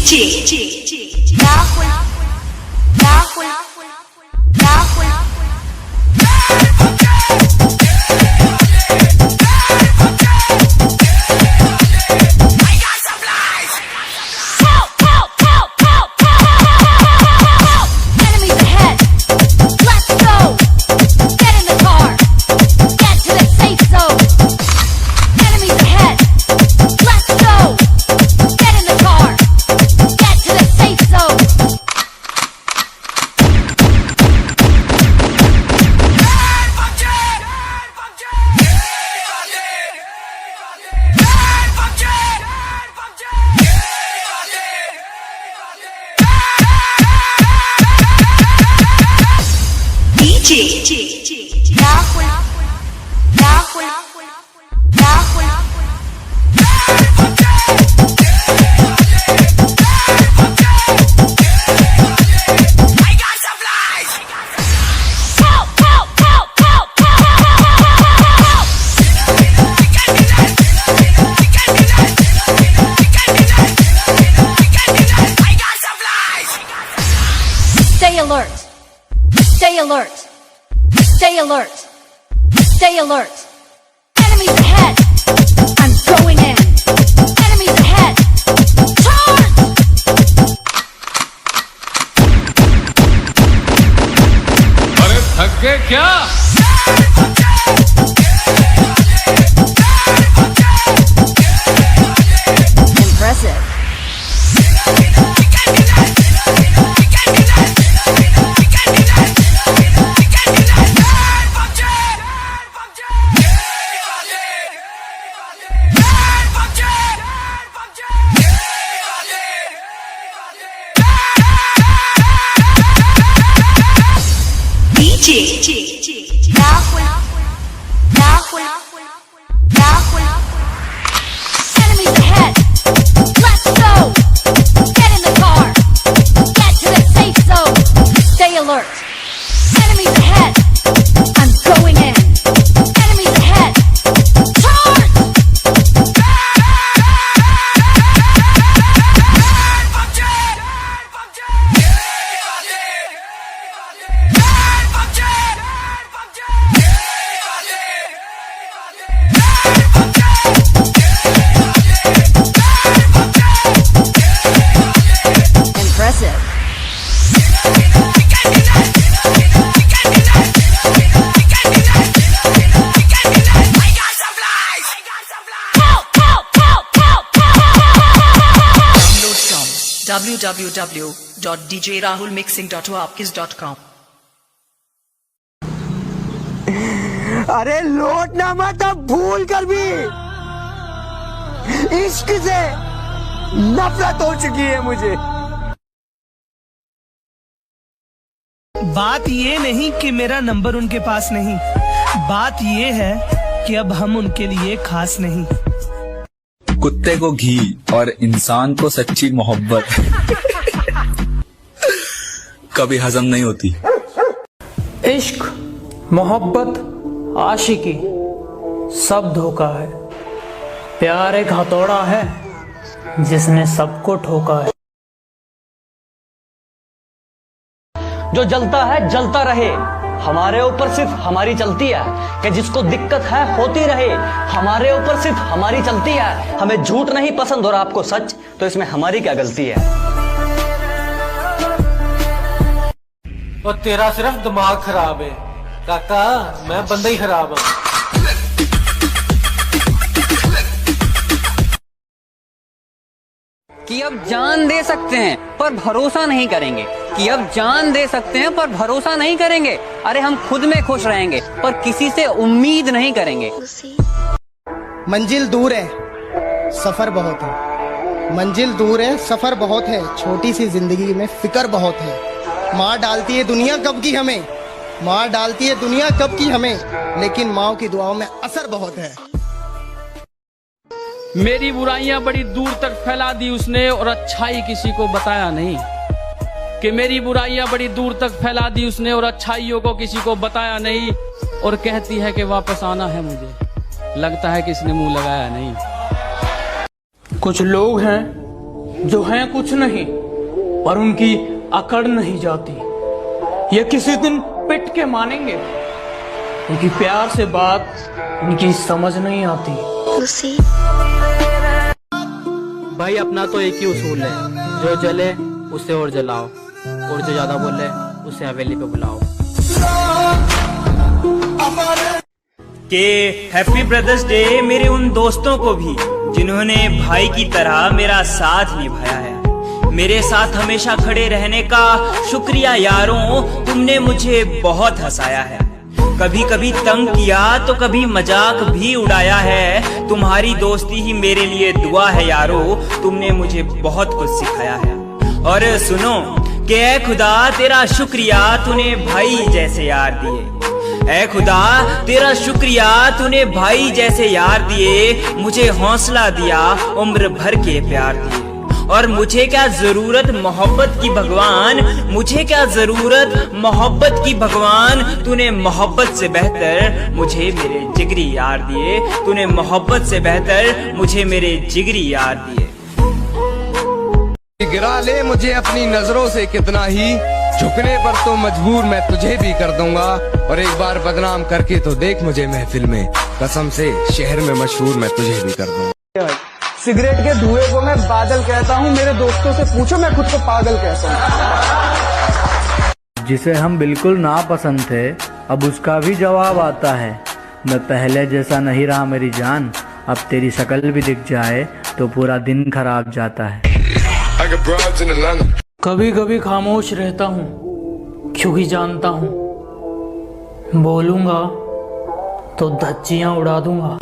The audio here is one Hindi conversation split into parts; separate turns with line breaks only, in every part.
Rahul, Rahul, Rahul. Rahul, Rahul, Rahul. Stay alert. Stay alert. Stay alert. Stay alert. Enemies ahead. I'm going in. Enemies ahead. Charge!
अरे थक गए क्या?
Impressive. Rahul, Rahul, Rahul. Enemies ahead. Let's go. Get in the car. Get to the safe zone. Stay alert. Enemies ahead. I'm going in. Enemies ahead. Charge! Impressive.
Download from www.djrahulmixing.wapkis.com.
अरे लौटना मत अब भूल कर भी इश्क से नफरत हो चुकी है मुझे।
बात ये नहीं कि मेरा नंबर उनके पास नहीं, बात ये है कि अब हम उनके लिए खास नहीं।
कुत्ते को घी और इंसान को सच्ची मोहब्बत कभी हजम नहीं होती।
इश्क, मोहब्बत, आशिकी सब धोखा है। प्यार एक हथौड़ा है जिसने सबको ठोका है। जो जलता है जलता रहे, हमारे ऊपर सिर्फ हमारी चलती है। कि जिसको दिक्कत है होती रहे, हमारे ऊपर सिर्फ हमारी चलती है। हमें झूठ नहीं पसंद और आपको सच, तो इसमें हमारी क्या गलती है।
और तेरा सिर्फ दिमाग खराब है काका, मैं बंदा ही खराब हूं।
कि अब जान दे सकते हैं पर भरोसा नहीं करेंगे, कि अब जान दे सकते हैं पर भरोसा नहीं करेंगे। अरे हम खुद में खुश रहेंगे पर किसी से उम्मीद नहीं करेंगे।
मंजिल दूर है, सफर बहुत है। मंजिल दूर है, सफर बहुत है। छोटी सी जिंदगी में फिक्र बहुत है। माँ डालती है दुनिया कब की हमें, माँ डालती है दुनिया कब की हमें, लेकिन माँ की दुआओं में असर बहुत है।
मेरी बुराइयां बड़ी दूर तक फैला दी उसने और अच्छाई किसी को बताया नहीं। कि मेरी बुराइयां बड़ी दूर तक फैला दी उसने और अच्छाइयों को किसी को बताया नहीं। और कहती है कि वापस आना है मुझे, लगता है कि इसने मुंह लगाया नहीं।
कुछ लोग हैं
जो हैं कुछ नहीं पर उनकी अकड़ नहीं जाती। ये किसी दिन पिट के मानेंगे, उनकी प्यार से बात उनकी समझ नहीं आती। भाई अपना तो एक ही उसूल है, जो जले उसे और जलाओ, और जो ज्यादा बोले उसे हवेली पे बुलाओ।
के हैप्पी ब्रदर्स डे मेरे उन दोस्तों को भी जिन्होंने भाई की तरह मेरा साथ निभाया है। मेरे साथ हमेशा खड़े रहने का शुक्रिया यारों, तुमने मुझे बहुत हंसाया है। कभी कभी तंग किया तो कभी मजाक भी उड़ाया है। तुम्हारी दोस्ती ही मेरे लिए दुआ है यारो, तुमने मुझे बहुत कुछ सिखाया है। और सुनो कि ऐ खुदा तेरा शुक्रिया तूने भाई जैसे यार दिए। ऐ खुदा तेरा शुक्रिया तूने भाई जैसे यार दिए, मुझे हौसला दिया, उम्र भर के प्यार दिए। और मुझे क्या जरूरत मोहब्बत की भगवान, मुझे क्या जरूरत मोहब्बत की भगवान, तूने मोहब्बत से बेहतर मुझे मेरे जिगरी यार दिए। तूने मोहब्बत से बेहतर मुझे मेरे जिगरी यार दिए।
गिरा ले मुझे अपनी नजरों से कितना ही, झुकने पर तो मजबूर मैं तुझे भी कर दूंगा। और एक बार बदनाम करके तो देख मुझे महफिल में, कसम से शहर में मशहूर मैं तुझे भी कर दूंगा।
सिगरेट के धुएं को मैं बादल कहता हूँ, मेरे दोस्तों से पूछो मैं खुद को पागल कहता हूँ।
जिसे हम बिल्कुल ना पसंद थे अब उसका भी जवाब आता है। मैं पहले जैसा नहीं रहा मेरी जान, अब तेरी शक्ल भी दिख जाए तो पूरा दिन खराब जाता है।
कभी कभी खामोश रहता हूँ क्योंकि जानता हूँ बोलूंगा तो धज्जियां उड़ा दूंगा।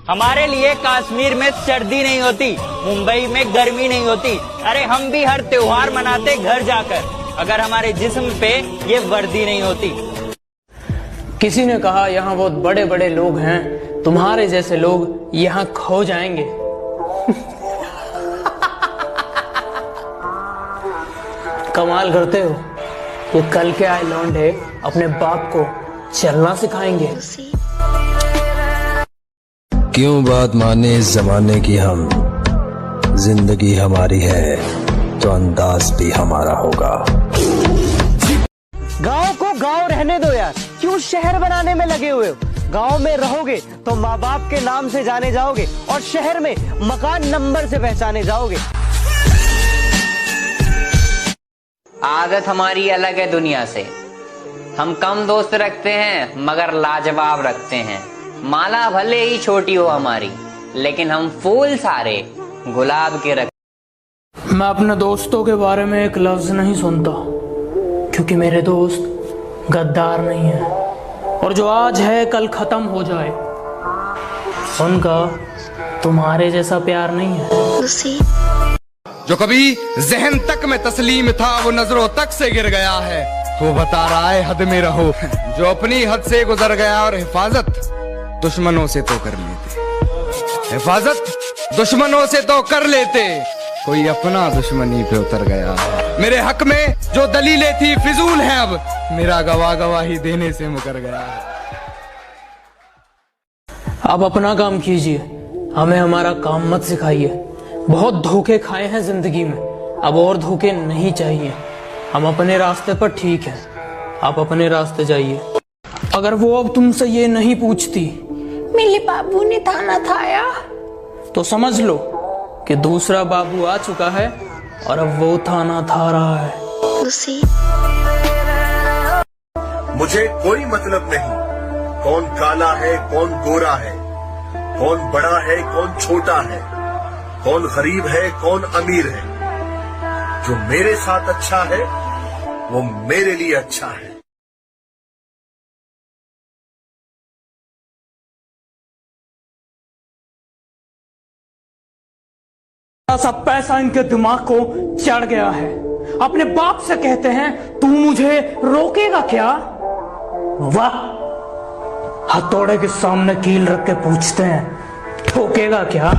हमारे लिए कश्मीर में सर्दी नहीं होती, मुंबई में गर्मी नहीं होती। अरे हम भी हर त्योहार मनाते घर जाकर, अगर हमारे जिस्म पे ये वर्दी नहीं होती।
किसी ने कहा यहाँ बहुत बड़े बड़े लोग हैं, तुम्हारे जैसे लोग यहाँ खो जाएंगे। कमाल करते हो, ये कल के आए लौंडे अपने बाप को चलना सिखाएंगे।
क्यों बात माने इस जमाने की हम, जिंदगी हमारी है तो अंदाज भी हमारा होगा।
गांव को गांव रहने दो यार, क्यों शहर बनाने में लगे हुए हो। गांव में रहोगे तो माँ बाप के नाम से जाने जाओगे और शहर में मकान नंबर से पहचाने जाओगे।
आदत हमारी अलग है दुनिया से, हम कम दोस्त रखते हैं मगर लाजवाब रखते हैं। माला भले ही छोटी हो हमारी, लेकिन हम फूल सारे गुलाब के रख।
मैं अपने दोस्तों के बारे में एक लफ्ज नहीं सुनता, क्योंकि मेरे दोस्त गद्दार नहीं है, और जो आज है कल खत्म हो जाए। उनका तुम्हारे जैसा प्यार नहीं है।
जो कभी जहन तक में तस्लीम था वो नजरों तक से गिर गया है, वो बता रहा है हद में रहो। जो अपनी हद से गुजर गया, और हिफाजत दुश्मनों से तो कर लेते, हिफाजत दुश्मनों से तो कर लेते, कोई अपना दुश्मनी पे उतर गया है। मेरे हक में जो दलीलें थी फिजूल है, अब मेरा गवाही देने से मुकर गया है।
आप अपना काम कीजिए, हमें हमारा काम मत सिखाइए। बहुत धोखे खाए हैं जिंदगी में, अब और धोखे नहीं चाहिए। हम अपने रास्ते पर ठीक हैं, आप अपने रास्ते जाइए। अगर वो अब तुमसे ये नहीं पूछती मेरे बाबू ने थाना थाया, तो समझ लो कि दूसरा बाबू आ चुका है और अब वो थाना था रहा है।
मुझे कोई मतलब नहीं कौन काला है कौन गोरा है, कौन बड़ा है कौन छोटा है, कौन गरीब है कौन अमीर है। जो मेरे साथ अच्छा है वो मेरे लिए अच्छा है।
सब पैसा इनके दिमाग को चढ़ गया है। अपने बाप से कहते हैं तू मुझे रोकेगा क्या? वाह, हथौड़े के सामने कील रख के पूछते हैं ठोकेगा क्या?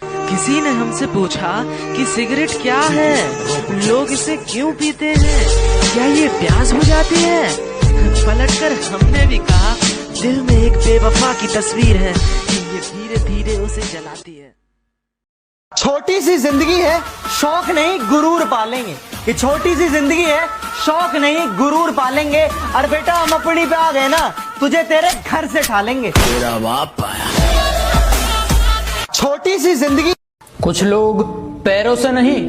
किसी ने हमसे पूछा कि सिगरेट क्या है, लोग इसे क्यों पीते हैं, क्या ये प्यास बुझाती है? पलटकर हमने भी कहा दिल में एक बेवफा की तस्वीर है, ये धीरे धीरे उसे जलाती है।
छोटी सी जिंदगी है, शौक नहीं गुरूर पालेंगे। ये छोटी सी जिंदगी है, शौक नहीं गुरूर पालेंगे। और बेटा हम अपनी पे आ गए ना, तुझे तेरे घर से ठालेंगे। तेरा बाप आया। छोटी सी जिंदगी।
कुछ लोग पैरों से नहीं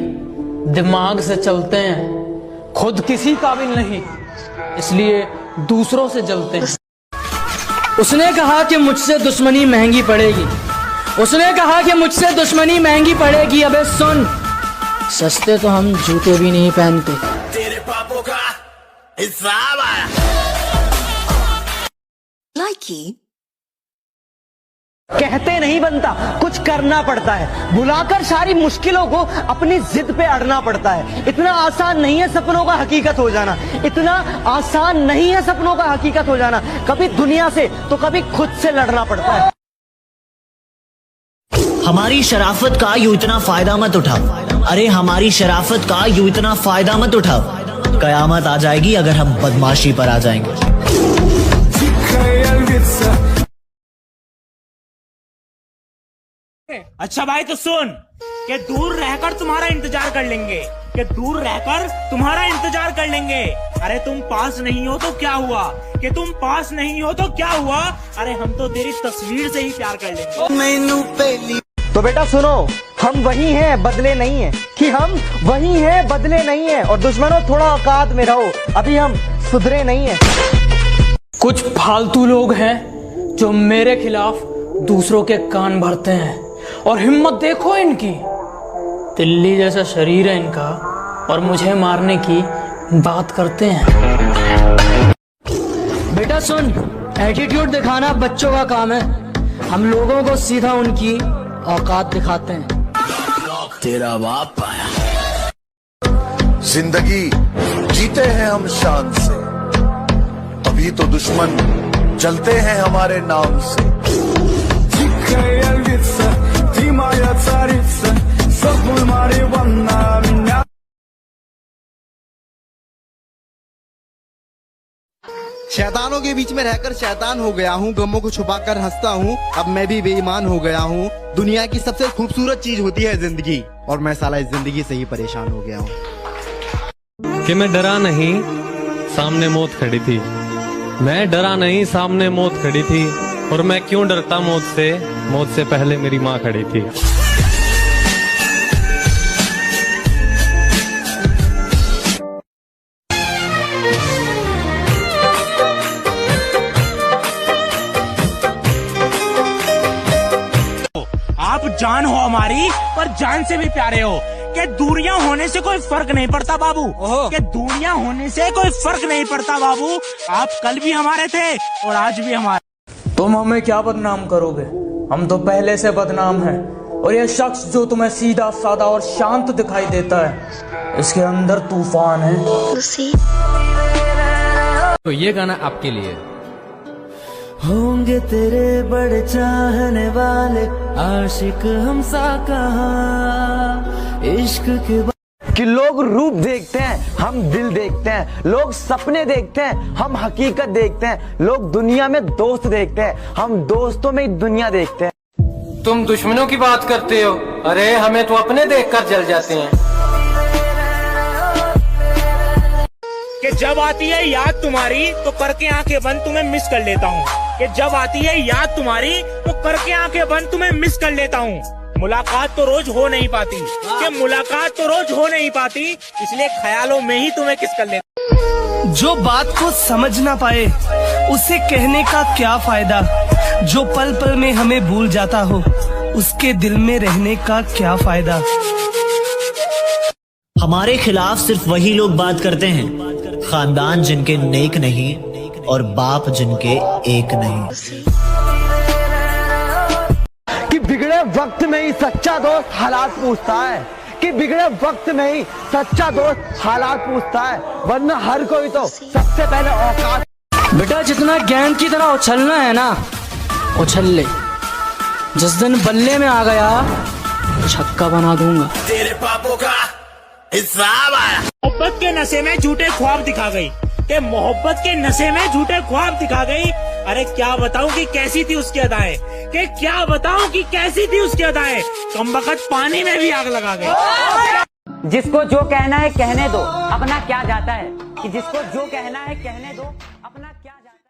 दिमाग से चलते हैं, खुद किसी काबिल नहीं इसलिए दूसरों से जलते हैं।
उसने कहा कि मुझसे दुश्मनी महंगी पड़ेगी, उसने कहा कि मुझसे दुश्मनी महंगी पड़ेगी। अबे सुन, सस्ते तो हम जूते भी नहीं पहनते।
तेरे पापों का हिसाब आया।
कहते नहीं बनता, कुछ करना पड़ता है। बुलाकर सारी मुश्किलों को अपनी जिद पे अड़ना पड़ता है। इतना आसान नहीं है सपनों का हकीकत हो जाना, इतना आसान नहीं है सपनों का हकीकत हो जाना। कभी दुनिया से तो कभी खुद से लड़ना पड़ता है।
हमारी शराफत का यूं इतना फायदा मत उठाओ, अरे हमारी शराफत का यूं इतना फायदा मत उठाओ। कयामत आ जाएगी अगर हम बदमाशी पर आ जाएंगे।
अच्छा भाई तो सुन, कि दूर रहकर तुम्हारा इंतजार कर लेंगे, कि दूर रहकर तुम्हारा इंतजार कर लेंगे। अरे तुम पास नहीं हो तो क्या हुआ, कि तुम पास नहीं हो तो क्या हुआ, अरे हम तो तेरी तस्वीर से ही प्यार कर लेंगे।
तो बेटा सुनो, हम वही हैं बदले नहीं हैं, कि हम वही हैं बदले नहीं हैं। और दुश्मनों थोड़ा औकात में रहो, अभी हम सुधरे नहीं हैं।
कुछ फालतू लोग हैं जो मेरे खिलाफ दूसरों के कान भरते हैं, और हिम्मत देखो इनकी, तिल्ली जैसा शरीर है इनका, और मुझे मारने की बात करते हैं।
बेटा सुन, एटीट्यूड दिखाना बच्चों का काम है, हम लोगों को सीधा उनकी औकात दिखाते हैं।
तेरा बाप आया। जिंदगी जीते हैं हम शान से, तभी तो दुश्मन जलते हैं हमारे नाम से।
शैतानों के बीच में रहकर शैतान हो गया हूँ, गमों को छुपाकर हंसता हूँ, अब मैं भी बेईमान हो गया हूँ। दुनिया की सबसे खूबसूरत चीज होती है जिंदगी, और मैं साला इस जिंदगी से ही परेशान हो गया हूँ।
कि मैं डरा नहीं, सामने मौत खड़ी थी। मैं डरा नहीं, सामने मौत खड़ी थी। और मैं क्यों डरता मौत से पहले मेरी माँ खड़ी थी।
आप जान हो हमारी, पर जान से भी प्यारे हो। कि दूरियां होने से कोई फर्क नहीं पड़ता बाबू, कि दूरियां होने से कोई फर्क नहीं पड़ता बाबू। आप कल भी हमारे थे और आज भी हमारे।
तुम हमें क्या बदनाम करोगे, हम तो पहले से बदनाम हैं। और ये शख्स जो तुम्हें सीधा साधा और शांत दिखाई देता है, इसके अंदर तूफान है।
तो ये गाना आपके लिए।
होंगे तेरे बड़े चाहने वाले, आशिक हमसा कहाँ इश्क के
कि लोग रूप देखते हैं, हम दिल देखते हैं। लोग सपने देखते हैं, हम हकीकत देखते हैं। लोग दुनिया में दोस्त देखते हैं, हम दोस्तों में दुनिया देखते हैं।
तुम दुश्मनों की बात करते हो, अरे हमें तो अपने देखकर जल जाते हैं।
कि जब आती है याद तुम्हारी तो करके आंखें बंद तुम्हें मिस कर लेता हूँ। कि जब आती है याद तुम्हारी तो करके आंखें बंद तुम्हें मिस कर लेता हूँ। मुलाकात तो रोज हो नहीं पाती, कि मुलाकात तो रोज हो नहीं पाती, इसलिए ख्यालों में ही तुम्हें किस कर लेता।
जो बात को समझ ना पाए उसे कहने का क्या फायदा, जो पल पल में हमें भूल जाता हो उसके दिल में रहने का क्या फायदा।
हमारे खिलाफ सिर्फ वही लोग बात करते हैं, खानदान जिनके नेक नहीं और बाप जिनके एक नहीं।
कि बिगड़े वक्त में ही सच्चा दोस्त हालात पूछता है, कि बिगड़े वक्त में ही सच्चा दोस्त हालात पूछता है, वरना हर कोई तो सबसे पहले औकात।
बेटा जितना गेंद की तरह उछलना है ना, उछल ले। जिस दिन बल्ले में आ गया छक्का बना दूंगा।
तेरे पापों का हिसाब आया।
मोहब्बत के नशे में झूठे ख्वाब दिखा गई, कि मोहब्बत के नशे में झूठे ख्वाब दिखा गई।
अरे क्या बताऊं कि कैसी थी उसकी अदाएं, कि क्या बताऊं कि कैसी थी उसकी अदाएं। कमबख्त पानी में भी आग लगा गए।
जिसको जो कहना है कहने दो, अपना क्या जाता है, कि जिसको जो कहना है कहने दो, अपना